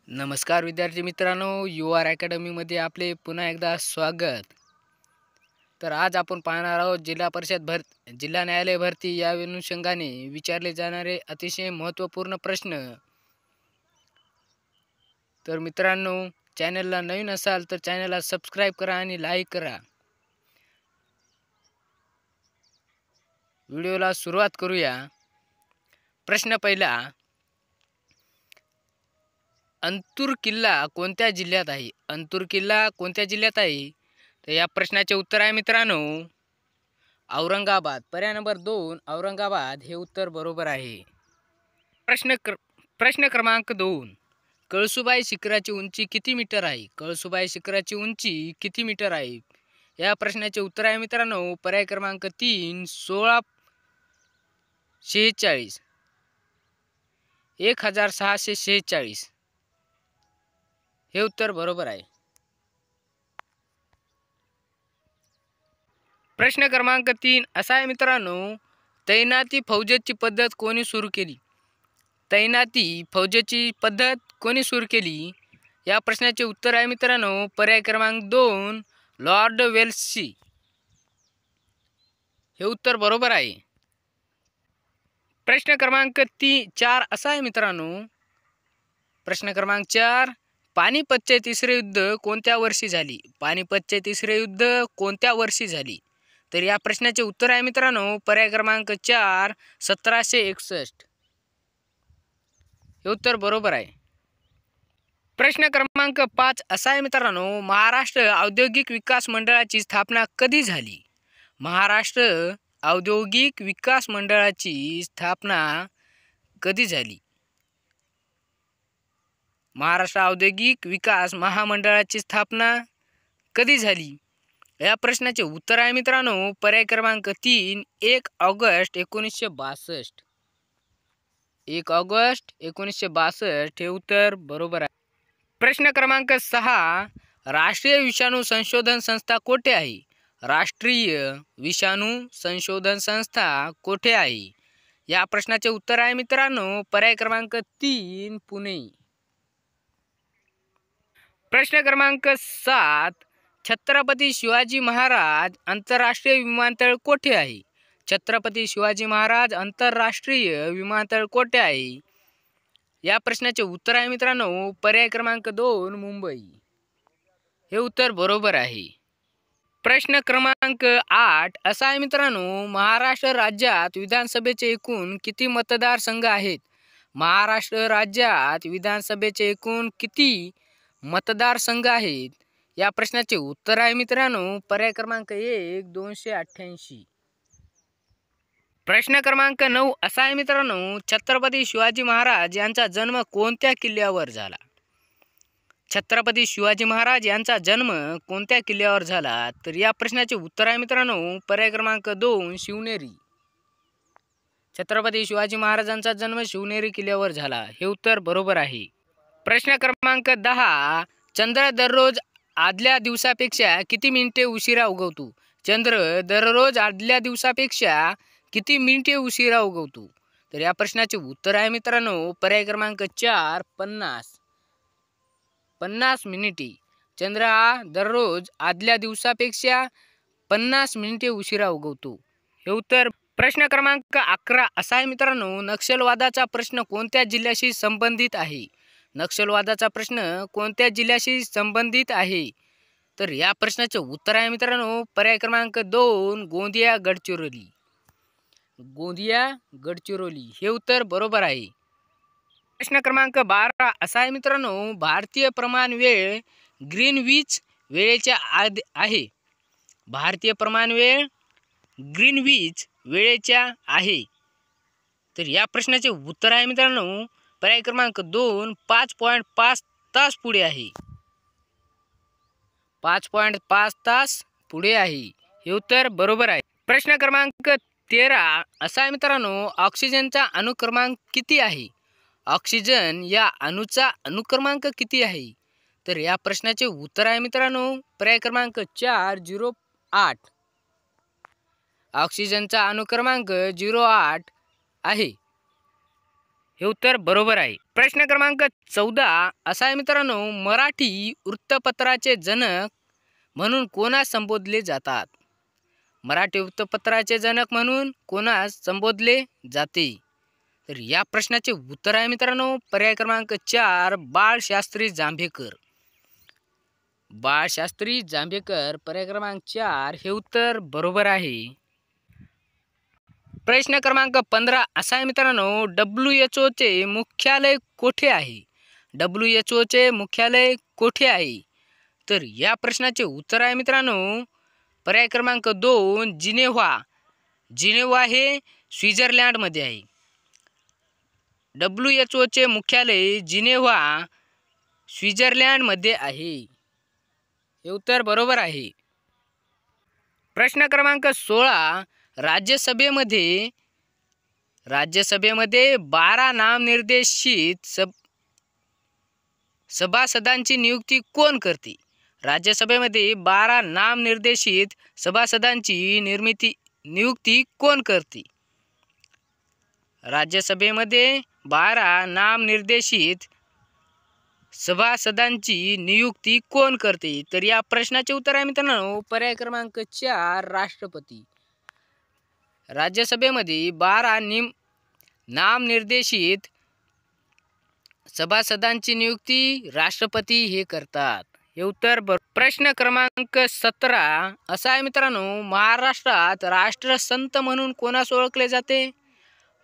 नमस्कार विद्यार्थी मित्रांनो, UR अकॅडमीमध्ये आपले पुन्हा एकदा स्वागत। तर आज आपण पाहणार आहोत जिल्हा न्यायालय भरती या अनुषंगाने विचारले जाणारे अतिशय महत्त्वपूर्ण प्रश्न। तर मित्रांनो, चॅनलला नवीन असाल तर चॅनलला सबस्क्राइब करा आणि लाईक करा। व्हिडिओला सुरुवात करूया। प्रश्न पहिला, अंतूर किल्ला कोणत्या जिल्ह्यात आहे? अंतूर किल्ला कोणत्या जिल्ह्यात आहे? तर या प्रश्नाचे उत्तर आहे मित्रांनो औरंगाबाद। पर्याय नंबर 2 औरंगाबाद हे उत्तर बरोबर आहे। प्रश्न क्रमांक 2, कळसुबाई शिखराची उंची किती मीटर आहे? कळसुबाई शिखराची उंची किती मीटर आहे? या प्रश्नाचे उत्तर आहे मित्रांनो पर्याय क्रमांक 3 1646 1646 हे उत्तर बरोबर आहे। प्रश्न क्रमांक 3 असा आहे मित्रांनो, तैनाती फौजेची पद्धत कोणी सुरू केली? तैनाती फौजेची पद्धत कोणी सुरू केली? या प्रश्नाचे उत्तर आहे मित्रांनो पर्याय क्रमांक 2 लॉर्ड वेल्सी हे उत्तर बरोबर आहे। प्रश्न क्रमांक 4 असा आहे मित्रांनो, प्रश्न क्रमांक 4, पानिपतचे तिसरे युद्ध कोणत्या वर्षी झाली? पानिपतचे तिसरे युद्ध कोणत्या वर्षी झाली? तर या प्रश्नाचे उत्तर आहे मित्रांनो पर्याय क्रमांक 4 1761 हे उत्तर बरोबर आहे। प्रश्न क्रमांक 5 असा आहे मित्रांनो, महाराष्ट्र औद्योगिक विकास मंडळाची स्थापना कधी झाली? महाराष्ट्र औद्योगिक विकास मंडळाची स्थापना कधी झाली? महाराष्ट्र औद्योगिक विकास महामंडळाची स्थापना कधी झाली? या प्रश्नाचे उत्तर आहे मित्रांनो पर्याय क्रमांक 3 1 ऑगस्ट 1962 1 ऑगस्ट 1962 हे उत्तर बरोबर आहे। प्रश्न क्रमांक 6, राष्ट्रीय विषाणू संशोधन संस्था कोठे आहे? राष्ट्रीय विषाणू संशोधन संस्था कोठे आहे? या प्रश्नाचे उत्तर आहे मित्रांनो पर्याय क्रमांक 3 पुणे। प्रश्न क्रमांक 7, छत्रपती शिवाजी महाराज आंतरराष्ट्रीय विमानतळ कोठे आहे? छत्रपती शिवाजी महाराज आंतरराष्ट्रीय विमानतळ कोठे आहे? या प्रश्नाचे उत्तर आहे मित्रांनो पर्याय क्रमांक 2 मुंबई हे उत्तर बरोबर आहे। प्रश्न क्रमांक 8 असा आहे मित्रांनो, महाराष्ट्र राज्यात विधानसभेचे एकूण किती मतदारसंघ आहेत? महाराष्ट्र राज्यात विधानसभेचे एकूण किती मतदारसंघ आहेत? या प्रश्नाचे उत्तर आहे मित्रांनो पर्याय क्रमांक 1 288। प्रश्न क्रमांक 9 असा आहे मित्रांनो, छत्रपती शिवाजी महाराज यांचा जन्म कोणत्या किल्ल्यावर झाला? छत्रपती शिवाजी महाराज यांचा जन्म कोणत्या किल्ल्यावर झाला? तर या प्रश्नाचे उत्तर आहे मित्रांनो पर्याय क्रमांक 2 शिवनेरी। छत्रपती शिवाजी महाराजांचा जन्म शिवनेरी किल्ल्यावर झाला हे उत्तर बरोबर आहे। प्रश्न क्रमांक 10, चंद्र दररोज आदल्या दिवसापेक्षा किती मिनिटे उशिरा उगवतो? चंद्र दररोज आदल्या दिवसापेक्षा किती मिनिटे उशिरा उगवतो? तर या प्रश्नाचे उत्तर आहे मित्रांनो पर्याय क्रमांक 4 50 मिनिटे। चंद्र हा दररोज आदल्या दिवसापेक्षा 50 मिनिटे उशिरा उगवतो हे उत्तर। प्रश्न क्रमांक 11 असा आहे मित्रांनो, नक्षलवादाचा प्रश्न कोणत्या जिल्ह्याशी संबंधित आहे? नक्षलवादाचा प्रश्न कोणत्या जिल्ह्याशी संबंधित आहे? तर या प्रश्नाचे उत्तर आहे मित्रांनो पर्याय क्रमांक 2 गोंदिया गडचिरोली। गोंदिया गडचिरोली हे उत्तर बरोबर आहे। प्रश्न क्रमांक 12 असा आहे मित्रांनो, भारतीय प्रमाण वेळ ग्रीनविच वेळेच्या आहे? भारतीय प्रमाण वेळ ग्रीनविच वेळेच्या आहे? तर या प्रश्नाचे उत्तर आहे मित्रांनो पर्याय क्रमांक 2 5.5 तास पुढे आहे। 5.5 तास पुढे आहे हे उत्तर बरोबर आहे। प्रश्न क्रमांक 13 असा आहे मित्रांनो, ऑक्सिजनचा अणुक्रमांक किती आहे? ऑक्सिजन या अणूचा अणुक्रमांक किती आहे? तर या प्रश्नाचे उत्तर आहे मित्रांनो पर्याय क्रमांक 4 08। ऑक्सिजनचा अणुक्रमांक 08 आहे। हे उत्तर बरोबर आहे. प्रश्न क्रमांक 14 असा आहे मित्रांनो, मराठी वृत्तपत्राचे जनक म्हणून कोणास संबोधले जातात? मराठी वृत्तपत्राचे जनक म्हणून कोणास संबोधले जाते? तर या प्रश्नाचे उत्तर आहे मित्रांनो पर्याय क्रमांक 4 बाळशास्त्री जांभेकर. बाळशास्त्री जांभेकर पर्याय क्रमांक 4 हे उत्तर बरोबर आहे. प्रश्न क्रमांक 15 असा आहे मित्रांनो, WHO चे मुख्यालय कोठे आहे? WHO चे मुख्यालय कोठे आहे? तर या प्रश्नाचे उत्तर आहे मित्रांनो पर्याय क्रमांक 2 जिनेव्हा. जिनेव्हा हे स्वित्झर्लंडमध्ये आहे. WHO चे मुख्यालय जिनेव्हा स्वित्झर्लंडमध्ये आहे. हे उत्तर बरोबर आहे. प्रश्न क्रमांक 16 राज्यसभेमध्ये 12 नामनिर्देशित सभासदांची नियुक्ती कोण करते? राज्यसभेमध्ये 12 नामनिर्देशित सभासदांची नियुक्ती कोण करते? राज्यसभेमध्ये 12 नामनिर्देशित सभासदांची नियुक्ती कोण करते? तर या प्रश्नाचे उत्तर आहे मित्रांनो पर्याय क्रमांक 4 राष्ट्रपती. राज्यसभेमध्ये 12 नामनिर्देशित सभासदांची नियुक्ती राष्ट्रपती हे करतात. हे उत्तर प्रश्न क्रमांक 17 असा आहे मित्रांनो, महाराष्ट्रात राष्ट्रसंत म्हणून कोणास ओळखले जाते?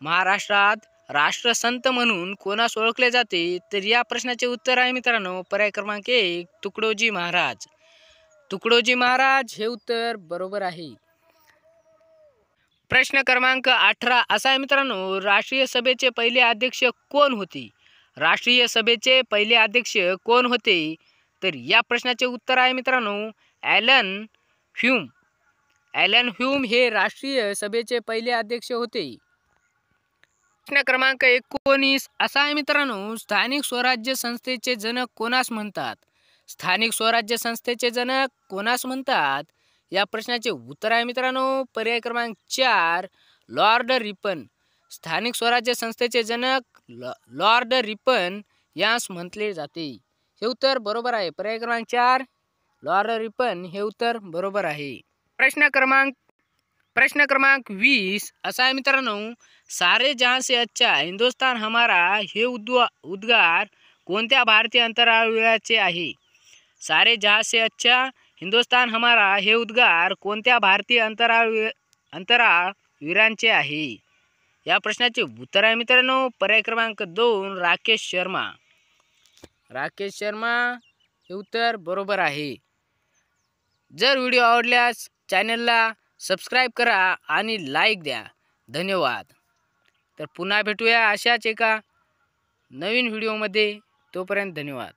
महाराष्ट्रात राष्ट्रसंत म्हणून कोणास ओळखले जाते? तर या प्रश्नाचे उत्तर आहे मित्रांनो पर्याय क्रमांक 1 तुकडोजी महाराज. तुकडोजी महाराज हे उत्तर बरोबर आहे. प्रश्न क्रमांक 18 असा आहे मित्रांनो, राष्ट्रीय सभेचे पहिले अध्यक्ष कोण होते? राष्ट्रीय सभेचे पहिले अध्यक्ष कोण होते? तर या प्रश्नाचे उत्तर आहे मित्रांनो ॲलन ह्यूम. ॲलन ह्यूम हे राष्ट्रीय सभेचे पहिले अध्यक्ष होते. प्रश्न क्रमांक 19 असा आहे मित्रांनो, स्थानिक स्वराज्य संस्थेचे जनक कोणास म्हणतात? स्थानिक स्वराज्य संस्थेचे जनक कोणास म्हणतात? या प्रश्नाचे उत्तर आहे मित्रांनो पर्याय क्रमांक 4 लॉर्ड रिपन. स्थानिक स्वराज्य संस्थेचे जनक लॉर्ड रिपन यास म्हटले जाते. हे उत्तर बरोबर आहे. पर्याय क्रमांक 4 लॉर्ड रिपन हे उत्तर बरोबर आहे. प्रश्न क्रमांक 20 असा आहे मित्रांनो, सारे जहां से अच्छा हिंदुस्तान हमारा हे उद्गार कोणत्या भारतीय अंतराळवीराचे आहे? सारे जहां से अच्छा हिंदुस्तान हमारा हे उद्गार कोणत्या भारतीय अंतराळवीरांचे आहे? या प्रश्नाचे उत्तर आहे मित्रांनो पर्याय क्रमांक 2 राकेश शर्मा. राकेश शर्मा हे उत्तर बरोबर आहे. जर व्हिडिओ आवडल्यास चॅनलला सबस्क्राईब करा आणि लाईक द्या. धन्यवाद. तर पुन्हा भेटूया अशाच एका नवीन व्हिडिओमध्ये. तोपर्यंत धन्यवाद.